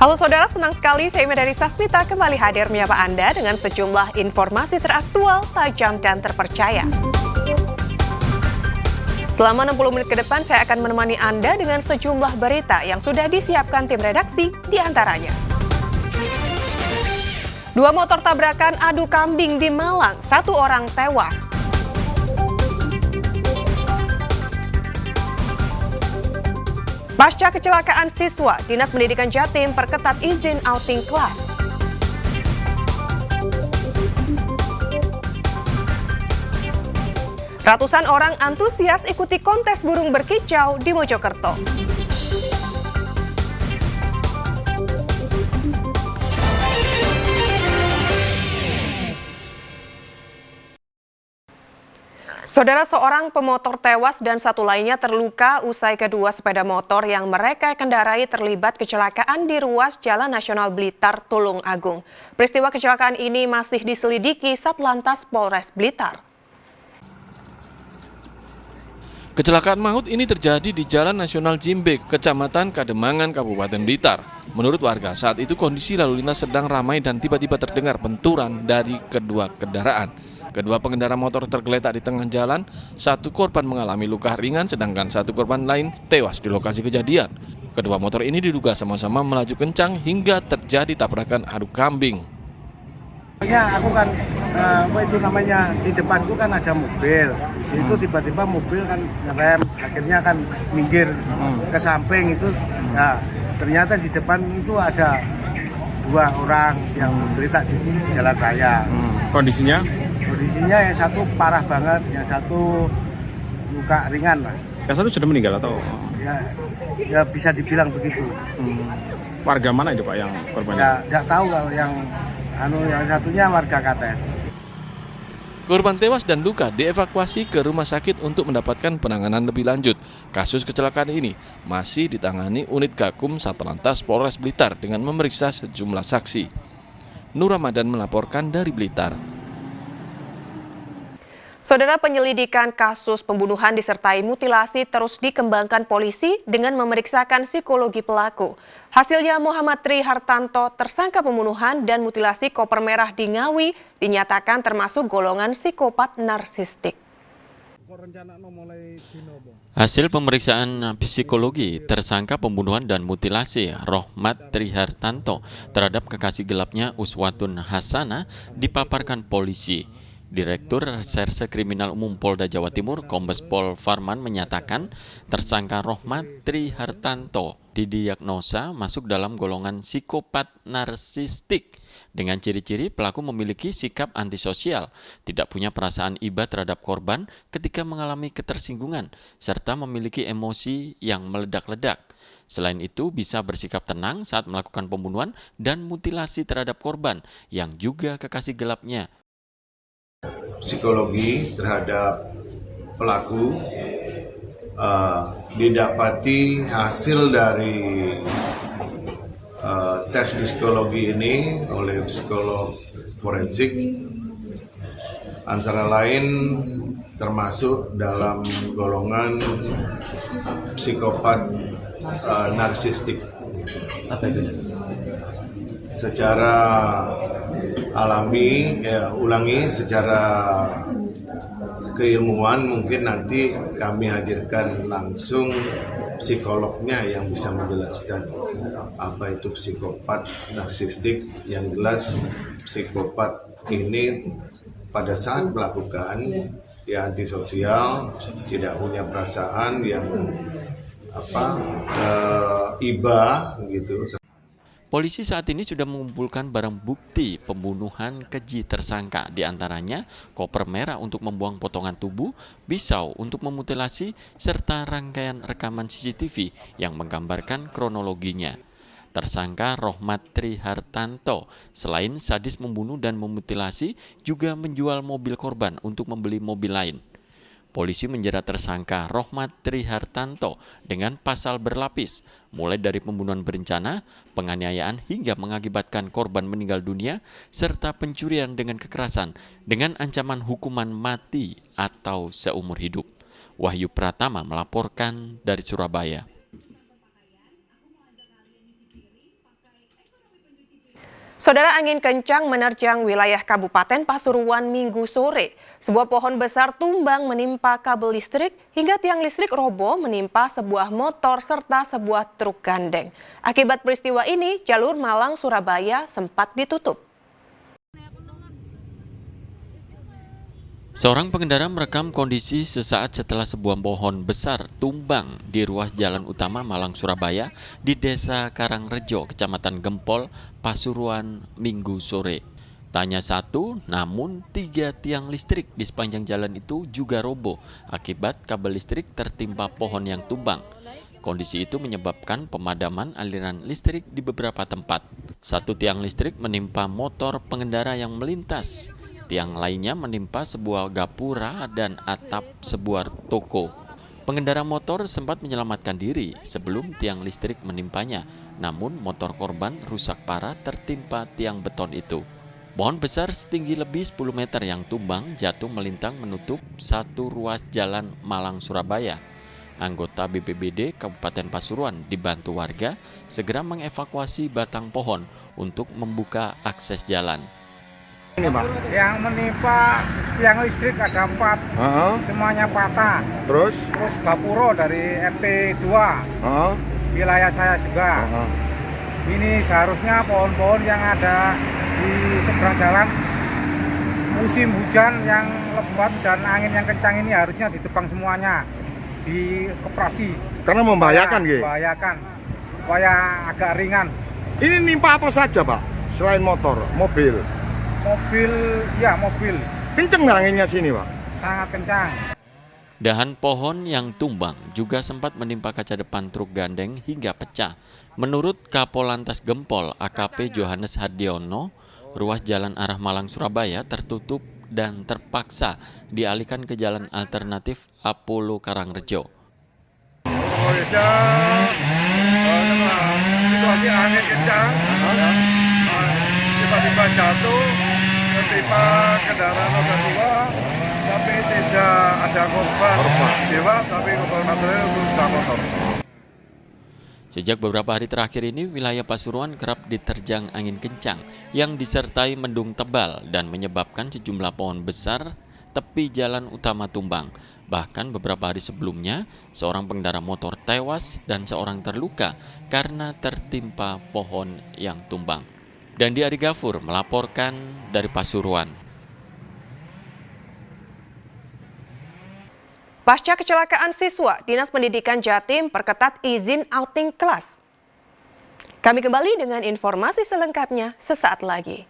Halo saudara, senang sekali saya Medari Sasmita kembali hadir menyapa Anda dengan sejumlah informasi teraktual, tajam, dan terpercaya. Selama 60 menit ke depan saya akan menemani Anda dengan sejumlah berita yang sudah disiapkan tim redaksi di antaranya. 2 motor tabrakan adu kambing di Malang, 1 orang tewas. Pasca kecelakaan siswa, Dinas Pendidikan Jatim perketat izin outing kelas. Ratusan orang antusias ikuti kontes burung berkicau di Mojokerto. Saudara, seorang pemotor tewas dan 1 lainnya terluka usai kedua sepeda motor yang mereka kendarai terlibat kecelakaan di ruas Jalan Nasional Blitar, Tulung Agung. Peristiwa kecelakaan ini masih diselidiki Satlantas Polres Blitar. Kecelakaan maut ini terjadi di Jalan Nasional Jimbek, Kecamatan Kademangan, Kabupaten Blitar. Menurut warga, saat itu kondisi lalu lintas sedang ramai dan tiba-tiba terdengar benturan dari kedua kendaraan. Kedua pengendara motor tergeletak di tengah jalan, 1 korban mengalami luka ringan sedangkan 1 korban lain tewas di lokasi kejadian. Kedua motor ini diduga sama-sama melaju kencang hingga terjadi tabrakan adu kambing. Aku kan, di depanku kan ada mobil, itu tiba-tiba mobil kan ngerem, akhirnya kan minggir ke samping itu, ya ternyata di depan itu ada 2 orang yang terlibat di jalan raya. Kondisinya yang 1 parah banget, yang 1 luka ringan lah. Yang 1 sudah meninggal atau? Ya bisa dibilang begitu. Warga mana itu Pak yang korbannya? Ya nggak tahu kalau yang satunya warga Kates. Korban tewas dan luka dievakuasi ke rumah sakit untuk mendapatkan penanganan lebih lanjut. Kasus kecelakaan ini masih ditangani unit Gakum Satlantas Polres Blitar dengan memeriksa sejumlah saksi. Nur Ramadan melaporkan dari Blitar. Saudara, penyelidikan kasus pembunuhan disertai mutilasi terus dikembangkan polisi dengan memeriksakan psikologi pelaku. Hasilnya Muhammad Tri Hartanto, tersangka pembunuhan dan mutilasi koper merah di Ngawi, dinyatakan termasuk golongan psikopat narsistik. Hasil pemeriksaan psikologi tersangka pembunuhan dan mutilasi Rohmat Tri Hartanto terhadap kekasih gelapnya Uswatun Hasanah dipaparkan polisi. Direktur Reserse Kriminal Umum Polda Jawa Timur, Kombes Pol Farman menyatakan tersangka Rohmat Tri Hartanto didiagnosa masuk dalam golongan psikopat narsistik dengan ciri-ciri pelaku memiliki sikap antisosial, tidak punya perasaan iba terhadap korban ketika mengalami ketersinggungan, serta memiliki emosi yang meledak-ledak. Selain itu, bisa bersikap tenang saat melakukan pembunuhan dan mutilasi terhadap korban yang juga kekasih gelapnya. Psikologi terhadap pelaku didapati hasil dari tes psikologi ini oleh psikolog forensik, antara lain termasuk dalam golongan psikopat narsistik. Secara alami, secara keilmuan mungkin nanti kami hadirkan langsung psikolognya yang bisa menjelaskan apa itu psikopat narsistik. Yang jelas psikopat ini pada saat melakukan ya antisosial, tidak punya perasaan yang iba gitu. Polisi saat ini sudah mengumpulkan barang bukti pembunuhan keji tersangka, diantaranya koper merah untuk membuang potongan tubuh, pisau untuk memutilasi, serta rangkaian rekaman CCTV yang menggambarkan kronologinya. Tersangka Rohmat Tri Hartanto selain sadis membunuh dan memutilasi, juga menjual mobil korban untuk membeli mobil lain. Polisi menjerat tersangka Rohmat Tri Hartanto dengan pasal berlapis, mulai dari pembunuhan berencana, penganiayaan hingga mengakibatkan korban meninggal dunia, serta pencurian dengan kekerasan dengan ancaman hukuman mati atau seumur hidup. Wahyu Pratama melaporkan dari Surabaya. Saudara, angin kencang menerjang wilayah Kabupaten Pasuruan Minggu sore. Sebuah pohon besar tumbang menimpa kabel listrik hingga tiang listrik roboh menimpa sebuah motor serta sebuah truk gandeng. Akibat peristiwa ini, jalur Malang-Surabaya sempat ditutup. Seorang pengendara merekam kondisi sesaat setelah sebuah pohon besar tumbang di ruas jalan utama Malang-Surabaya di Desa Karangrejo, Kecamatan Gempol, Pasuruan, Minggu sore. Tanya satu, namun 3 tiang listrik di sepanjang jalan itu juga roboh akibat kabel listrik tertimpa pohon yang tumbang. Kondisi itu menyebabkan pemadaman aliran listrik di beberapa tempat. 1 tiang listrik menimpa motor pengendara yang melintas. Tiang lainnya menimpa sebuah gapura dan atap sebuah toko. Pengendara motor sempat menyelamatkan diri sebelum tiang listrik menimpanya, namun motor korban rusak parah tertimpa tiang beton itu. Pohon besar setinggi lebih 10 meter yang tumbang jatuh melintang menutup satu ruas jalan Malang-Surabaya. Anggota BPBD Kabupaten Pasuruan dibantu warga segera mengevakuasi batang pohon untuk membuka akses jalan. Ini Pak, Yang menimpa tiang listrik ada 4, semuanya patah. terus? Terus gapuro dari RT 2, wilayah saya juga. Ini seharusnya pohon-pohon yang ada di seberang jalan musim hujan yang lebat dan angin yang kencang ini harusnya ditebang semuanya, dioperasi. Karena membahayakan gitu. Membahayakan, supaya agak ringan. Ini nimpa apa saja Pak? Selain motor, mobil. Mobil Kenceng nggak anginnya sini Pak? sangat kencang. Dahan pohon yang tumbang juga sempat menimpa kaca depan truk gandeng hingga pecah. Menurut Kapolantas Gempol AKP Johannes Hadiono, ruas jalan arah Malang-Surabaya tertutup dan terpaksa dialihkan ke jalan alternatif Apollo Karangrejo. Situasi angin kencang, tiba-tiba jatuh, ketimpa kendaraan roda 2, tapi tidak ada korban jiwa, tapi korban material itu sudah motor. Sejak beberapa hari terakhir ini, wilayah Pasuruan kerap diterjang angin kencang yang disertai mendung tebal dan menyebabkan sejumlah pohon besar tepi jalan utama tumbang. Bahkan beberapa hari sebelumnya, seorang pengendara motor tewas dan seorang terluka karena tertimpa pohon yang tumbang. Dandi Ari Gafur melaporkan dari Pasuruan. Pasca kecelakaan siswa, Dinas Pendidikan Jatim perketat izin outing kelas. Kami kembali dengan informasi selengkapnya sesaat lagi.